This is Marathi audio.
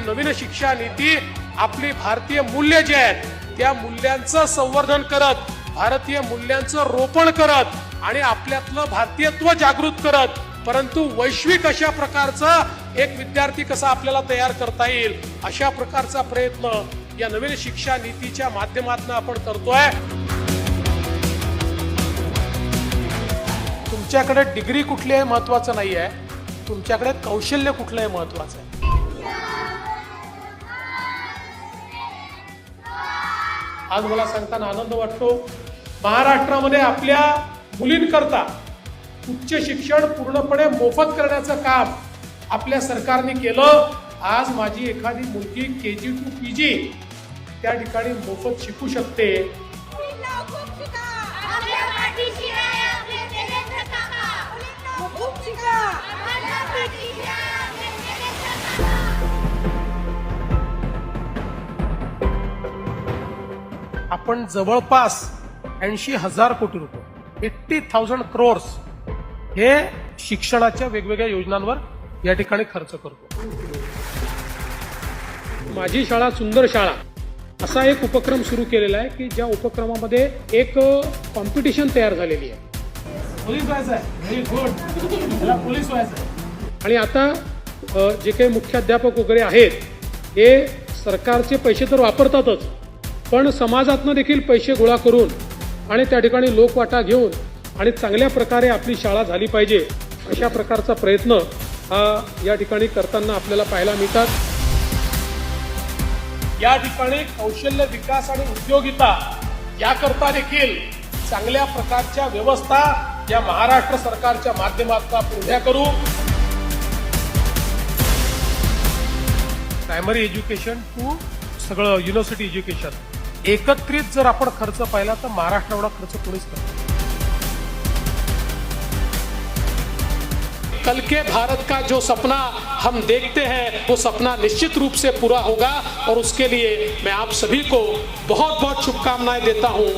नवीन शिक्षा नीती आपली भारतीय मूल्य जे आहेत त्या मूल्यांचं संवर्धन करत, भारतीय मूल्यांचं रोपण करत आणि आपल्यातलं भारतीयत्व जागृत करत, परंतु वैश्विक अशा प्रकारचा एक विद्यार्थी कसा आपल्याला तयार करता येईल अशा प्रकारचा प्रयत्न या नवीन शिक्षा नीतीच्या माध्यमातून आपण करतोय. तुमच्याकडे डिग्री कुठली आहे महत्वाचं नाही आहे, तुमच्याकडे कौशल्य कुठलं आहे महत्वाचं आहे. आज मला सांगताना आनंद वाटतो, महाराष्ट्रामध्ये आपल्या मुलींकरता उच्च शिक्षण पूर्णपणे मोफत करण्याचं काम आपल्या सरकारने केलं. आज माझी एखादी मुलगी KG to PG त्या ठिकाणी मोफत शिकू शकते. आपण जवळपास 80,000 कोटी रुपये 80,000 crores हे शिक्षणाच्या वेगवेगळ्या योजनांवर या ठिकाणी खर्च करतो. माझी शाळा सुंदर शाळा असा एक उपक्रम सुरू केलेला आहे की ज्या उपक्रमामध्ये एक कॉम्पिटिशन तयार झालेली आहे. पोलीस व्हायचं आहे, व्हेरी गुड, मला पोलीस व्हायचं आहे. आणि आता जे काही मुख्याध्यापक वगैरे आहेत हे सरकारचे पैसे तर वापरतातच, पण समाजातनं देखील पैसे गोळा करून आणि त्या ठिकाणी लोकवाटा घेऊन आणि चांगल्या प्रकारे आपली शाळा झाली पाहिजे अशा प्रकारचा प्रयत्न हा या ठिकाणी करताना आपल्याला पाहायला मिळतात. या ठिकाणी कौशल्य विकास आणि उद्योगिता याकरता देखील चांगल्या प्रकारच्या व्यवस्था या महाराष्ट्र सरकारच्या माध्यमातून आपण उभ्या करू. प्रायमरी एज्युकेशन टू सगळं युनिव्हर्सिटी एज्युकेशन एकत्रित जर आपण खर्च पाहिला तर महाराष्ट्र एवढा खर्च कोणीच करत. कल के भारत का जो सपना हम देखते हैं वो सपना निश्चित रूप से पूरा होगा और उसके लिए मैं आप सभी को बहुत बहुत शुभकामनाएं देता हूं.